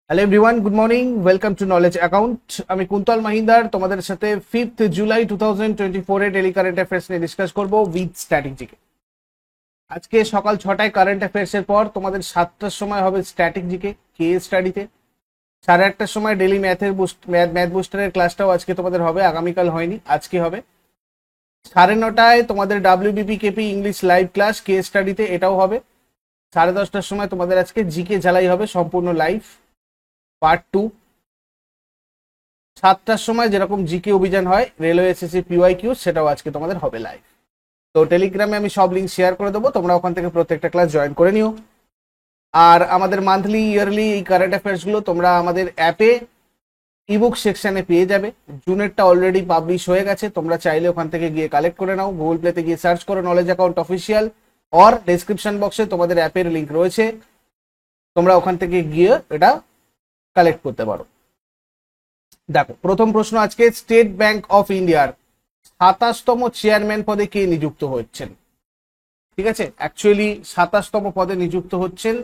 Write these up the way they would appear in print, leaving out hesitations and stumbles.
Hello everyone, good morning, welcome to knowledge account. আমি কুন্তল মাহিন্দার তোমাদের সাথে 5th জুলাই 2024 এ ডেলি কারেন্ট অ্যাফেয়ার্স নিয়ে ডিসকাস করবো উইথ স্ট্র্যাটেজিকে। আজকে সকাল 6টায় কারেন্ট অ্যাফেয়ার্স এর পর তোমাদের 7টার সময় হবে স্ট্র্যাটেজিকে কে স্টাডিতে। 8:30টার সময় ডেলি ম্যাথ বুস্টারের ক্লাসটাও আজকে তোমাদের হবে, আগামীকাল হয়নি, আজকে হবে। 9:30টায় তোমাদের WBP KP English live class কে স্টাডিতে, এটাও হবে। 10:30টার সময় তোমাদের আজকে জিকে ঝালাই হবে সম্পূর্ণ লাইভ পার্ট 2। 7টার সময় যেরকম জিকে অভিযান হয় রেলওয়ে এসএসসি পিওয়াইকিউ, সেটাও আজকে তোমাদের হবে লাইভ। তো টেলিগ্রামে আমি সব লিঙ্ক শেয়ার করে দেবো, তোমরা ওখান থেকে প্রত্যেকটা ক্লাস জয়েন করে নিও। আর আমাদের মান্থলি ইয়ারলি এই কারেন্ট অ্যাফেয়ার্সগুলো তোমরা আমাদের অ্যাপে ইবুক সেকশনে পেয়ে যাবে। জুনেরটা অলরেডি পাবলিশ হয়ে গেছে, তোমরা চাইলে ওখান থেকে গিয়ে কালেক্ট করে নাও। গুগল প্লেতে গিয়ে সার্চ করো knowledge account official, or description বক্সে তোমাদের অ্যাপের লিঙ্ক রয়েছে, তোমরা ওখান থেকে গিয়ে এটা কালেক্ট করতে পারো। দেখো, প্রথম প্রশ্ন আজকে, স্টেট ব্যাংক অফ ইন্ডিয়ার 27তম চেয়ারম্যান পদে কে নিযুক্ত হচ্ছেন? ঠিক আছে, অ্যাকচুয়ালি 27তম পদে নিযুক্ত হচ্ছেন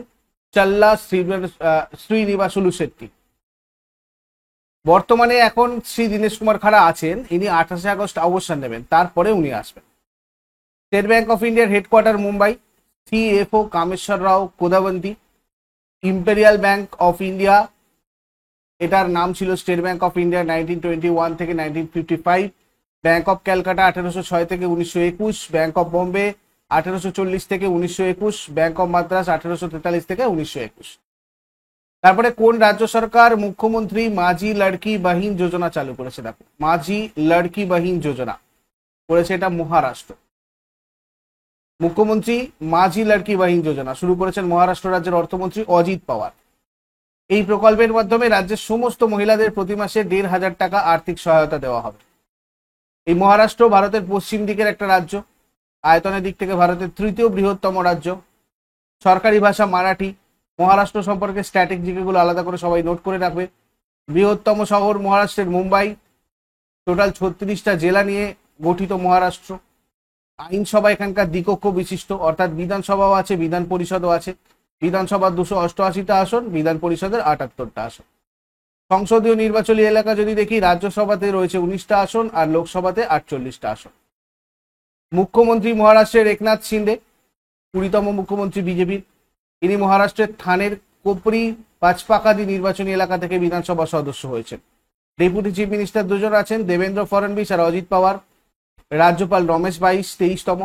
চাল্লা শ্রীনিবাসুলু শেট্টি। বর্তমানে এখন শ্রী দীনেশ কুমার খাড়া আছেন, ইনি 28 আগস্ট অবসর নেবেন, তারপরে উনি আসবেন। স্টেট ব্যাংক অফ ইন্ডিয়ার headquarter Mumbai, CFO Kameshwar Rao Kodavanti. Imperial bank of India, এটার নাম ছিল স্টেট ব্যাংক অফ ইন্ডিয়া 1921 থেকে 1955। ব্যাংক অফ ক্যালকাটা 1806 থেকে 1921। ব্যাংক অফ বোম্বে 1840 থেকে 1921। ব্যাংক অফ মাদ্রাস 1843 থেকে 1921। তারপরে কোন রাজ্য সরকার মুখ্যমন্ত্রী মাঝি লড়কি বাহিন যোজনা চালু করেছে? দেখো, মাঝি লড়কি বাহিন যোজনা করেছে এটা মহারাষ্ট্র। মুখ্যমন্ত্রী মাঝি লড়কি বাহিন যোজনা শুরু করেছেন মহারাষ্ট্র রাজ্যের অর্থমন্ত্রী অজিত পাওয়ার। এই প্রকল্পের মাধ্যমে রাজ্যের সমস্ত মহিলাদের প্রতি মাসে 1,500 টাকা আর্থিক সহায়তা দেওয়া হবে। এই মহারাষ্ট্র ভারতের পশ্চিম দিকের একটা রাজ্য, আয়তনের দিক থেকে ভারতের তৃতীয় বৃহত্তম রাজ্য। সরকারি ভাষা মারাঠি। মহারাষ্ট্র সম্পর্কে স্ট্র্যাটেজিগুলো আলাদা করে সবাই নোট করে রাখবে। বৃহত্তম শহর মহারাষ্ট্রের মুম্বাই। টোটাল 36টা জেলা নিয়ে গঠিত মহারাষ্ট্র। আইনসভা এখানকার দ্বিকক্ষ বিশিষ্ট, অর্থাৎ বিধানসভাও আছে, বিধান পরিষদও আছে। বিধানসভার 288টা আসন, বিধান পরিষদের 78টা আসন। সংসদীয় নির্বাচনী এলাকা যদি দেখি, রাজ্যসভাতে রয়েছে 19টা আসন আর লোকসভাতে 48টা আসন। মুখ্যমন্ত্রী মহারাষ্ট্রের একনাথ শিন্ডে, 20তম মুখ্যমন্ত্রী বিজেপির। ইনি মহারাষ্ট্রের থানের কোপরি পাঁচপাকাদি নির্বাচনী এলাকা থেকে বিধানসভা সদস্য হয়েছেন। ডেপুটি চিফ মিনিস্টার দুজন আছেন, দেবেন্দ্র ফডনবিস আর অজিত পাওয়ার। রাজ্যপাল রমেশ বাইশ, 23তম।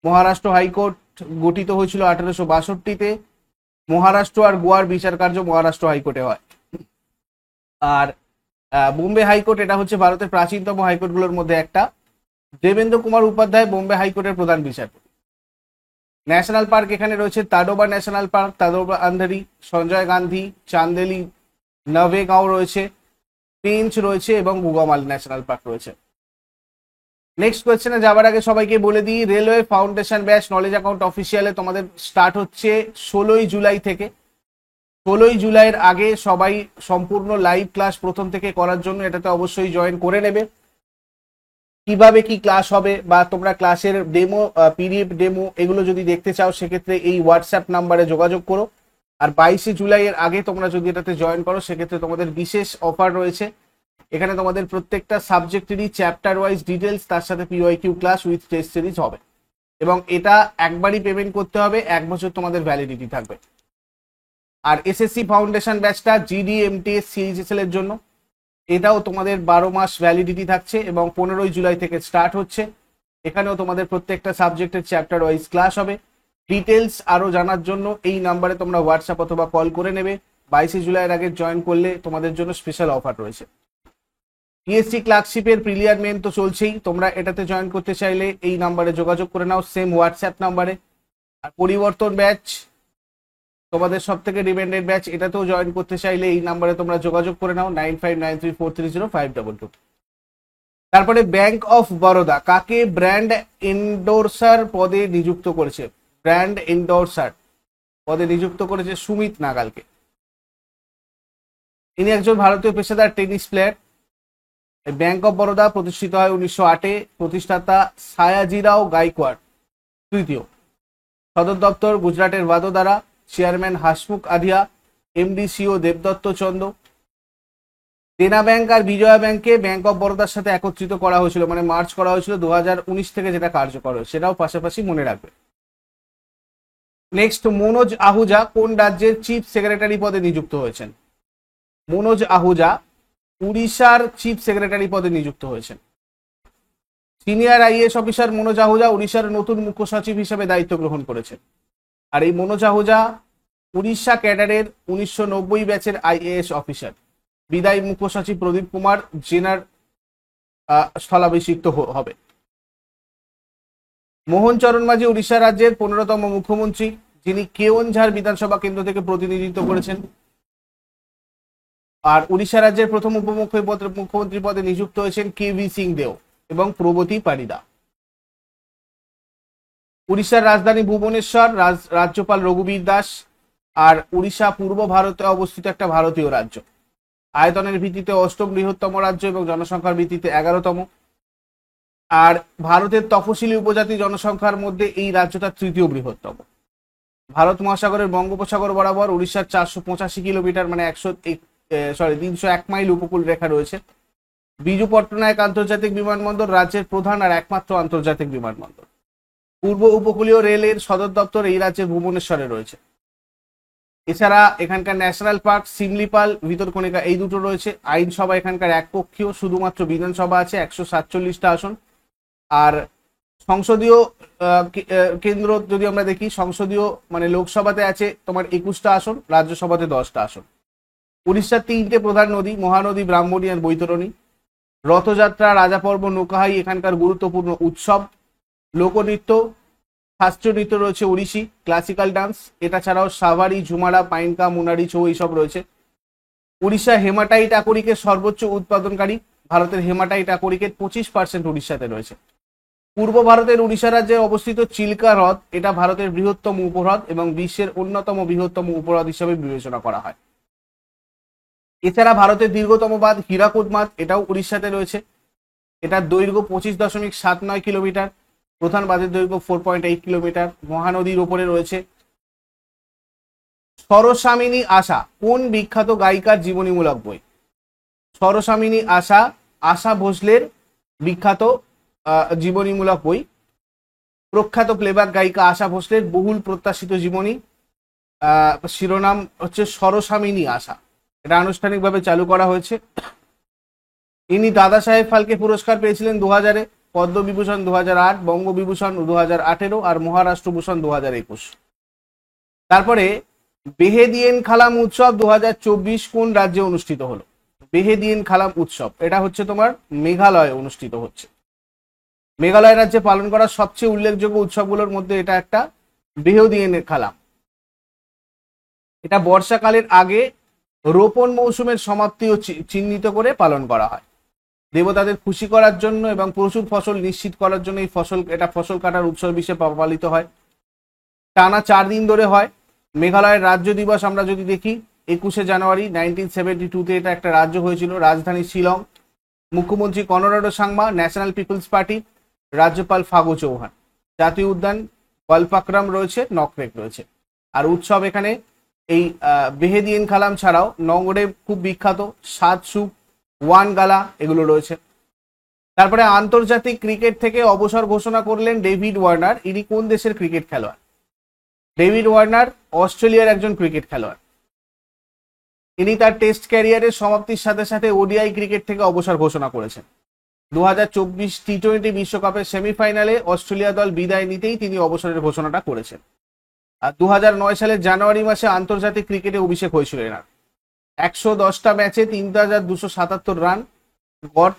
মহারাষ্ট্র হাইকোর্ট গঠিত হয়েছিল 1862-তে। মহারাষ্ট্র আর গোয়ার বিচার কার্য মহারাষ্ট্র হাইকোর্টে হয়। আর বোম্বে হাইকোর্ট, এটা হচ্ছে ভারতের প্রাচীনতম হাইকোর্টগুলোর মধ্যে একটা। দেবেন্দ্র কুমার উপাধ্যায় বোম্বে হাইকোর্টের প্রধান বিচারপতি। ন্যাশনাল পার্ক এখানে রয়েছে তাডোবা ন্যাশনাল পার্ক, তাডোবা আন্ধেরি, সঞ্জয় গান্ধী, চান্দেলি, নভেগাঁও রয়েছে, পেঞ্চ রয়েছে এবং গুগামাল ন্যাশনাল পার্ক রয়েছে। নেক্সট কোয়েশ্চেনে যাবার আগে সবাইকে বলে দিই, railway foundation batch knowledge account অফিসিয়ালে তোমাদের স্টার্ট হচ্ছে 16ই জুলাই থেকে। 16ই জুলাইয়ের আগে সবাই সম্পূর্ণ লাইভ ক্লাস প্রথম থেকে করার জন্য এটাতে অবশ্যই জয়েন করে নেবে। কিভাবে কি ক্লাস হবে বা তোমরা ক্লাসের ডেমো, পিডিএফ ডেমো এগুলো যদি দেখতে চাও, সেক্ষেত্রে এই হোয়াটসঅ্যাপ নাম্বারে যোগাযোগ করো। আর 22শে জুলাইয়ের আগে তোমরা যদি এটাতে জয়েন করো, সেক্ষেত্রে তোমাদের বিশেষ অফার রয়েছে। এখানে তোমাদের প্রত্যেকটা সাবজেক্টেরই চ্যাপ্টার ওয়াইজ ডিটেলস, তার সাথে PYQ class with test series হবে। এবং এটা একবারই পেমেন্ট করতে হবে, 1 বছর তোমাদের ভ্যালিডিটি থাকবে। আর এসএসসি ফাউন্ডেশন ব্যাচটা জিডি এমটিএস সিএইচএসএল এর জন্য, এটাও তোমাদের 12 মাস ভ্যালিডিটি থাকছে এবং 15ই জুলাই থেকে স্টার্ট হচ্ছে। এখানেও তোমাদের প্রত্যেকটা সাবজেক্টের চ্যাপ্টার ওয়াইজ ক্লাস হবে। ডিটেলস আরো জানার জন্য এই নাম্বারে তোমরা হোয়াটসঅ্যাপ অথবা কল করে নেবে। 22শে জুলাইয়ের আগে জয়েন করলে তোমাদের জন্য স্পেশাল অফার রয়েছে। পিএসসি ক্লার্কশিপের প্রিলিয়ার মেন তো চলছেই, তোমরা এটাতে জয়েন করতে চাইলে এই নাম্বারে যোগাযোগ করে নাও, সেম হোয়াটসঅ্যাপ নাম্বারে। আর পরিবর্তন ব্যাচ তোমাদের সব থেকে ডিমান্ডেড ব্যাচ, এটাতেও জয়েন করতে চাইলে এই নাম্বারে তোমরা যোগাযোগ করে নাও, 9593430522। তারপরে ব্যাংক অফ বরোদা কাকে ব্র্যান্ড এন্ডোর্সার পদে নিযুক্ত করেছে? ব্র্যান্ড এন্ডোর্সার পদে নিযুক্ত করেছে সুমিত নাগালকে। ইনি একজন ভারতীয় পেশাদার tennis player. Bank of Baroda প্রতিষ্ঠিত হয় 1908-এ। প্রতিষ্ঠাতা সায়াজিরাও গাইকোয়াড় তৃতীয়। সদর দপ্তর গুজরাটের Vadodara. Chairman Hasmukh Adhia. MD CEO Debdatta Chandra. Dena bank আর বিজয়া ব্যাংককে ব্যাংক অফ বরোদার সাথে একত্রিত করা হয়েছিল, মানে মার্চ করা হয়েছিল 2019 থেকে, যেটা কার্যকর হয় সেটাও পাশাপাশি মনে রাখবে। নেক্সট, মনোজ আহুজা কোন রাজ্যের চিফ সেক্রেটারি পদে নিযুক্ত হয়েছেন? মনোজ আহুজা উড়িষ্যার চিফ সেক্রেটারি পদে নিযুক্ত হয়েছেন। Senior IAS officer Manoj Ahuja উড়িষ্যার নতুন মুখ্য সচিব হিসেবে দায়িত্ব গ্রহণ করেছেন। আর এই মনোজ আহুজা উড়িষ্যা ক্যাডারের 1990 ব্যাচের আইএএস অফিসার। বিদায়ী মুখ্য সচিব প্রদীপ কুমার জেনার স্থলাভিষিক্ত হবে। মোহন চরণ মাঝি উড়িষ্যা রাজ্যের 15তম মুখ্যমন্ত্রী, যিনি কেওনঝাড় বিধানসভা কেন্দ্র থেকে প্রতিনিধিত্ব করেছেন। আর উড়িষ্যা রাজ্যের প্রথম মুখ্যমন্ত্রী পদে নিযুক্ত হয়েছেন কেভি সিং দেও এবং প্রগতি পারিদা। উড়িষ্যার রাজধানী ভুবনেশ্বর, রাজ্যপাল রঘুবীর দাস। আর উড়িষ্যা পূর্ব ভারতে অবস্থিত একটা ভারতীয় রাজ্য। আয়তনের ভিত্তিতে 8ম বৃহত্তম রাজ্য এবং জনসংখ্যার ভিত্তিতে 11তম। আর ভারতের তফসিলি উপজাতি জনসংখ্যার মধ্যে এই রাজ্যটা 3য় বৃহত্তম। ভারত মহাসাগরের বঙ্গোপসাগর বরাবর উড়িষ্যার 485 কিলোমিটার, মানে 301 মাইল উপকূল রেখা রয়েছে। বিজু পট্টনায়ক আন্তর্জাতিক বিমানবন্দর রাজ্যের প্রধান আর একমাত্র আন্তর্জাতিক বিমানবন্দর। পূর্ব উপকূলীয় রেলের সদর দপ্তর এই রাজ্যের ভুবনেশ্বরে রয়েছে। এছাড়া এখানকার ন্যাশনাল পার্ক সিমলিপাল, ভিতরকণিকা এই দুটো রয়েছে। আইনসভা এখানকার একপক্ষীয়, শুধুমাত্র বিধানসভা আছে 147টা আসন। আর সংসদীয় কেন্দ্র যদি আমরা দেখি, সংসদীয় মানে লোকসভাতে আছে তোমার 21টা আসন, রাজ্যসভাতে 10টা আসন। উড়িষ্যার 3টে প্রধান নদী, মহানদী, ব্রাহ্মণী আর বৈতরণী। রথযাত্রা, রাজা পর্ব, নৌকাহাই এখানকার গুরুত্বপূর্ণ উৎসব। লোকনৃত্য, শাস্ত্রীয় নৃত্য রয়েছে ওড়িশি, ক্লাসিক্যাল ডান্স, এটা ছাড়াও সাভারি, ঝুমারা, পাইনকা, মুনারি, ছৌ এইসব রয়েছে। উড়িষ্যা হেমাটাইট আকরিকের সর্বোচ্চ উৎপাদনকারী। ভারতের হেমাটাইট আকরিকের 25% উড়িষ্যাতে রয়েছে। পূর্ব ভারতের উড়িষ্যা রাজ্যে অবস্থিত চিল্কা হ্রদ, এটা ভারতের বৃহত্তম উপহ্রদ এবং বিশ্বের অন্যতম বৃহত্তম উপহ্রদ হিসেবে বিবেচনা করা হয়। এছাড়া ভারতের দীর্ঘতম বাঁধ হীরাকুদ বাঁধ, এটাও উড়িষ্যাতে রয়েছে। এটার দৈর্ঘ্য 25.79 কিলোমিটার। প্রধান বাঁধের দৈর্ঘ্য 4.8 কিলোমিটার। মহানদীর ওপরে রয়েছে। সরসামিনী আশা কোন বিখ্যাত গায়িকার জীবনীমূলক বই? সরসামিনী আশা আশা ভোসলের বিখ্যাত জীবনীমূলক বই। প্রখ্যাত প্লেব্যাক গায়িকা আশা ভোসলের বহুল প্রত্যাশিত জীবনী, শিরোনাম হচ্ছে সরসামিনী আশা। এটা আনুষ্ঠানিকভাবে চালু করা হয়েছে। ইনি দাদা সাহেব ফালকে পুরস্কার পেয়েছিলেন 2000-এ, পদ্মবিভূষণ 2008, বঙ্গবিভূষণ 2018 আর মহারাষ্ট্রভূষণ 2021। তারপরে বেহেদিয়েন খালাম উৎসব 2024 কোন রাজ্যে অনুষ্ঠিত হলো? বেহেদিয়েন খালাম উৎসব এটা হচ্ছে তোমার মেঘালয়ে অনুষ্ঠিত হচ্ছে। মেঘালয় রাজ্যে পালন করা সবচেয়ে উল্লেখযোগ্য উৎসবগুলোর মধ্যে এটা একটা, বেহেদিয়েন খালাম। এটা বর্ষাকালের আগে রোপণ মৌসুমের সমাপ্তিও চিহ্নিত করে পালন করা হয়। দেবতাদের খুশি করার জন্য এবং প্রচুর ফসল নিশ্চিত করার জন্য এটা ফসল কাটার উৎসব হিসেবে পালিত হয়। টানা 4 দিন ধরে হয়। মেঘালয়ের রাজ্য দিবস আমরা যদি দেখি 21শে জানুয়ারি 1972-তে এটা একটা রাজ্য হয়েছিল। রাজধানী শিলং। মুখ্যমন্ত্রী কনরাডো সাংমা, ন্যাশনাল পিপলস পার্টি। রাজ্যপাল ফাগু চৌহান। জাতীয় উদ্যান কলপাক্রাম রয়েছে, নকরেক রয়েছে। আর উৎসব এখানে এই বেহেদিয়েন খালাম ছাড়াও নগরে খুব বিখ্যাত সাতসুক, ওয়ান গালা এগুলো রয়েছে। তারপরে আন্তর্জাতিক ক্রিকেট থেকে অবসর ঘোষণা করলেন ডেভিড ওয়ার্নার। ইনি কোন দেশের ক্রিকেট খেলোয়াড়? ডেভিড ওয়ার্নার অস্ট্রেলিয়ার একজন ক্রিকেট খেলোয়াড়। ইনি তার টেস্ট ক্যারিয়ারের সমাপ্তির সাথে সাথে ওডিআই ক্রিকেট থেকে অবসর ঘোষণা করেছেন। 2024 টি-20 বিশ্বকাপের সেমিফাইনালে অস্ট্রেলিয়া দল বিদায় নিতেই তিনি অবসরের ঘোষণাটা করেছেন। আর 2009 সালের জানুয়ারি মাসে আন্তর্জাতিক ক্রিকেটে অভিষেক হয়েছিল এনার। 110টা ম্যাচে 3277 রান, গড়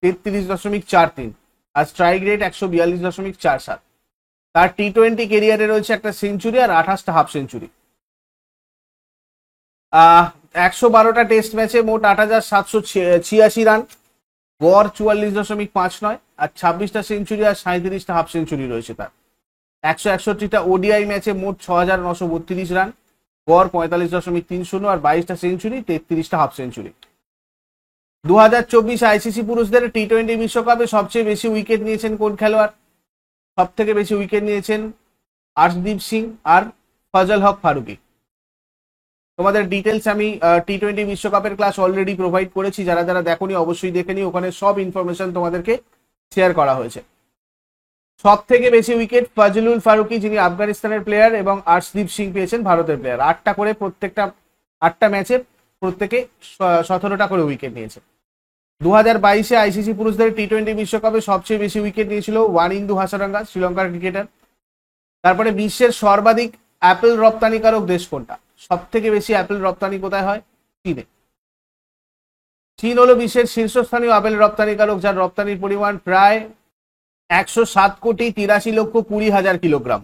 33.43 আর স্ট্রাইক রেট 142.47। তার টি-20 ক্যারিয়ারে রয়েছে একটা সেঞ্চুরি আর 28টা হাফ সেঞ্চুরি। 112টা টেস্ট ম্যাচে মোট 8786 রান, গড় 44.59 আর 26টা সেঞ্চুরি আর 37টা হাফ সেঞ্চুরি রয়েছে তার। 161টা ওডিআই ম্যাচে মোট 6932 রান, গড় 45.30 আর 22টা সেঞ্চুরি, 33টা হাফ সেঞ্চুরি। 2024 আইসিসি পুরুষদের টি-20 বিশ্বকাপে সবচেয়ে বেশি উইকেট নিয়েছেন কোন খেলোয়াড়? সব থেকে বেশি উইকেট নিয়েছেন আর্শদীপ সিং আর ফজল হক ফারুকি। তোমাদের ডিটেলস আমি টি20 বিশ্বকাপের ক্লাস অলরেডি প্রোভাইড করেছি, যারা যারা দেখোনি অবশ্যই দেখে নিও, ওখানে সব ইনফরমেশন তোমাদেরকে শেয়ার করা হয়েছে। সব থেকে বেশি উইকেট ফজলুল ফারুকি, যিনি আফগানিস্তানের প্লেয়ার, এবং আর্শদীপ সিং পেয়েছেন ভারতের প্লেয়ার। 8টা করে প্রত্যেকটা 8টা ম্যাচে প্রত্যেকে 17টা করে উইকেট নিয়েছে। 2022-এ আইসিসি পুরুষদের টি20 বিশ্বকাপে সবচেয়ে বেশি উইকেট নিয়েছিল ওয়ানিন্দু হাসারাঙ্গা, শ্রীলঙ্কার ক্রিকেটার। তারপরে বিশ্বের সর্বাধিক অ্যাপেল রপ্তানিকারক দেশ কোনটা? সব থেকে বেশি অ্যাপেল রপ্তানি কোথায় হয়? চীনে। চীন হলো বিশ্বের শীর্ষস্থানীয় আপেল রপ্তানিকারক, যার রপ্তানির পরিমাণ প্রায় 107,83,20,000 কিলোগ্রাম।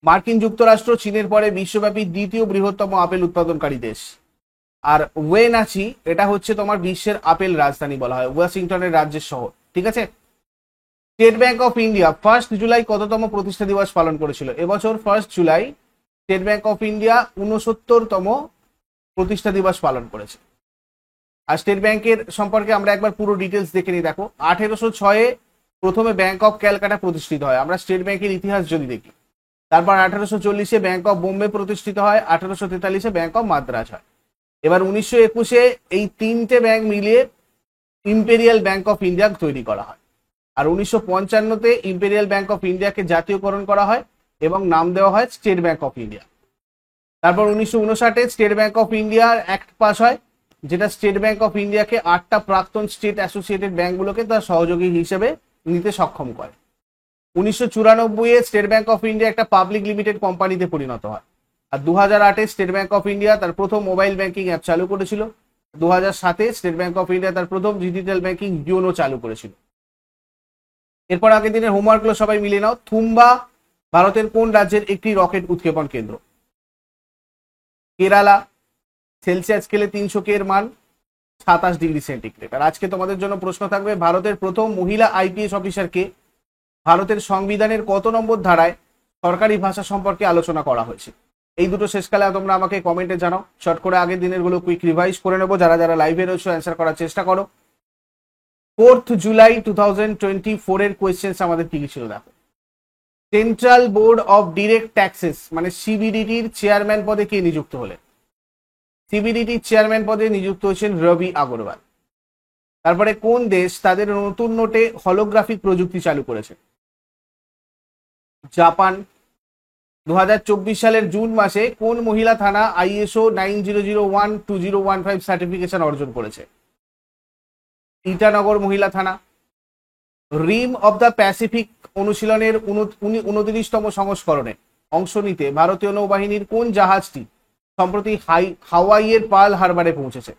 মার্কিন যুক্তরাষ্ট্র চীনের পরে বিশ্বব্যাপী দ্বিতীয় বৃহত্তম আপেল উৎপাদনকারী দেশ। আর ওয়েনাচি, এটা হচ্ছে তোমার বিশ্বের আপেল রাজধানী বলা হয়, ওয়াশিংটনের রাজ্যের শহর। ঠিক আছে। State bank of India 1 July কততম প্রতিষ্ঠা দিবস পালন করেছিল? এবছর 1 July state bank of India 69তম প্রতিষ্ঠা দিবস পালন করেছে। আর স্টেট ব্যাংকের সম্পর্কে আমরা একবার পুরো ডিটেলস দেখে নিই। দেখো, 1806-এ প্রথমে ব্যাংক অফ ক্যালকাটা প্রতিষ্ঠিত হয়, আমরা স্টেট ব্যাংকের ইতিহাস যদি দেখি। তারপর 1840-এ ব্যাংক অফ বোম্বে প্রতিষ্ঠিত হয়, 1843-এ ব্যাংক অফ মাদ্রাজ হয়। এবার 1921-এ এই 3টে ব্যাংক মিলিয়ে ইম্পেরিয়াল ব্যাংক অফ ইন্ডিয়া তৈরি করা হয়। আর 1955-তে ইম্পেরিয়াল ব্যাংক অফ ইন্ডিয়াকে জাতীয়করণ করা হয় এবং নাম দেওয়া হয় স্টেট ব্যাংক অফ ইন্ডিয়া। তারপর 1959-এ স্টেট ব্যাংক অফ ইন্ডিয়ার অ্যাক্ট পাস হয়, যেটা স্টেট ব্যাংক অফ ইন্ডিয়াকে 8টা প্রাক্তন স্টেট অ্যাসোসিয়েটেড ব্যাংকগুলোকে তার সহযোগী হিসেবে নিতে সক্ষম করে। 1994-এ স্টেট ব্যাংক অফ ইন্ডিয়া একটা পাবলিক লিমিটেড কোম্পানিতে পরিণত হয়। আর 2008-এ স্টেট ব্যাংক অফ ইন্ডিয়া তার প্রথম মোবাইল ব্যাংকিং অ্যাপ চালু করেছিল। 2007-এ স্টেট ব্যাংক অফ ইন্ডিয়া তার প্রথম ডিজিটাল ব্যাংকিং ইউনো চালু করেছিল। এরপর আগের দিনের হোমওয়ার্কগুলো সবাই মিলে নাও। থুম্বা ভারতের কোন রাজ্যের একটি রকেট উৎক্ষেপণ কেন্দ্র? কেরালা। সেলসিয়াস স্কেলে 300 এর মান 27 ডিগ্রি সেন্টিগ্রেড। আর আজকে তোমাদের জন্য প্রশ্ন থাকবে, ভারতের প্রথম মহিলা আইপিএস অফিসারকে ভারতের সংবিধানের কত নম্বর ধারায় সরকারি ভাষা সম্পর্কে আলোচনা করা হয়েছে? এই দুটো শেষকালে তোমরা আমাকে কমেন্টে জানাও। শর্ট করে আগের দিনের গুলো কুইক রিভাইজ করে নেবো, যারা যারা লাইভে রয়েছে অ্যান্সার করার চেষ্টা করো। 4 জুলাই 2024-এর কোয়েশ্চেন্স আমাদের কি ছিল দেখো। Central board of direct taxes মানে সিবিডিটির চেয়ারম্যান পদে কে নিযুক্ত হলেন? সিবিডিটির চেয়ারম্যান পদে নিযুক্ত হয়েছেন রবি আগরওয়াল। তারপরে কোন দেশ তাদের নতুন নোটে হলোগ্রাফিক প্রযুক্তি চালু করেছে? জাপান। 2024 সালের জুন মাসে কোন মহিলা থানা ISO 9001-2015 সার্টিফিকেশন অর্জন করেছে? ইটানগর মহিলা থানা। রিম অব দ্য প্যাসিফিক অনুশীলনের 29তম সংস্করণে অংশ নিতে ভারতীয় নৌবাহিনীর কোন জাহাজটি সম্প্রতি হাওয়াইয়ের পার্ল হারবারে পৌঁছেছে?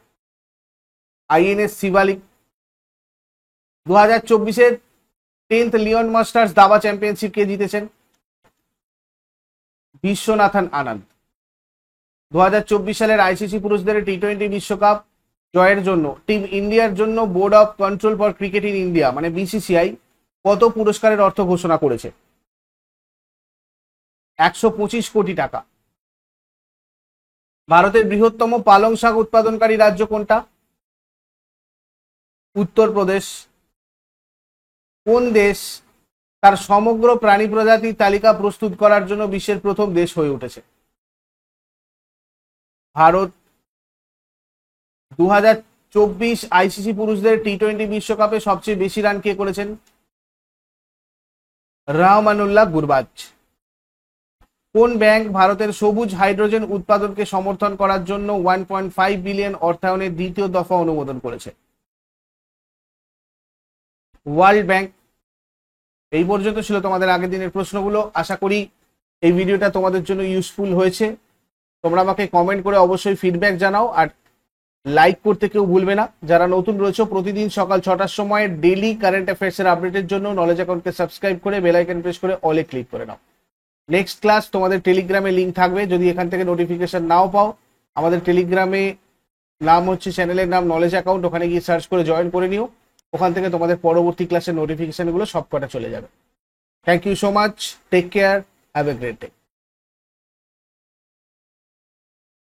INS শিবালিক। 2024-এর 10th লিওন মাস্টার্স দাবা চ্যাম্পিয়নশিপ কে জিতেছেন? বিশ্বনাথন আনন্দ। 2024 সালের আইসিসি পুরুষদের টি20 বিশ্বকাপ জয়ের জন্য টিম ইন্ডিয়ার জন্য board of control for cricket in India মানে BCCI কত পুরস্কারের অর্থ ঘোষণা করেছে? 125 কোটি টাকা। ভারতের বৃহত্তম পালং শাক উৎপাদনকারী রাজ্য কোনটা? উত্তরপ্রদেশ। কোন দেশ তার সমগ্র প্রাণী প্রজাতির তালিকা প্রস্তুত করার জন্য বিশ্বের প্রথম দেশ হয়ে উঠেছে? ভারত। 2024 আইসিসি পুরুষদের টি20 বিশ্বকাপে সবচেয়ে বেশি রান কে করেছেন? রহমানুল্লাহ গুরবাজ। কোন ব্যাংক ভারতের সবুজ হাইড্রোজেন উৎপাদনকে সমর্থন করার জন্য 1.5 বিলিয়ন অর্থায়নের দ্বিতীয় দফা অনুমোদন করেছে? World bank. এই পর্যন্ত ছিল তোমাদের আগের দিনের প্রশ্নগুলো। আশা করি এই ভিডিওটা তোমাদের জন্য ইউজফুল হয়েছে। তোমরা আমাকে কমেন্ট করে অবশ্যই ফিডব্যাক জানাও, আর লাইক করতে কেউ ভুলবে না। যারা নতুন রয়েছে প্রতিদিন সকাল 6টার সময় ডেইলি কারেন্ট অ্যাফেয়ার্সের আপডেটের জন্য নলেজ অ্যাকাউন্টকে সাবস্ক্রাইব করে বেল আইকন প্রেস করে অলে ক্লিক করে নাও। নেক্সট ক্লাস তোমাদের টেলিগ্রামে লিঙ্ক থাকবে, যদি এখান থেকে নোটিফিকেশন নাও পাও আমাদের টেলিগ্রামে নাম হচ্ছে, চ্যানেলের নাম নলেজ অ্যাকাউন্ট, ওখানে গিয়ে সার্চ করে জয়েন করে নিও। ওখান থেকে তোমাদের পরবর্তী ক্লাসের নোটিফিকেশনগুলো সবকটা চলে যাবে। Thank you so much, take care, have a great day.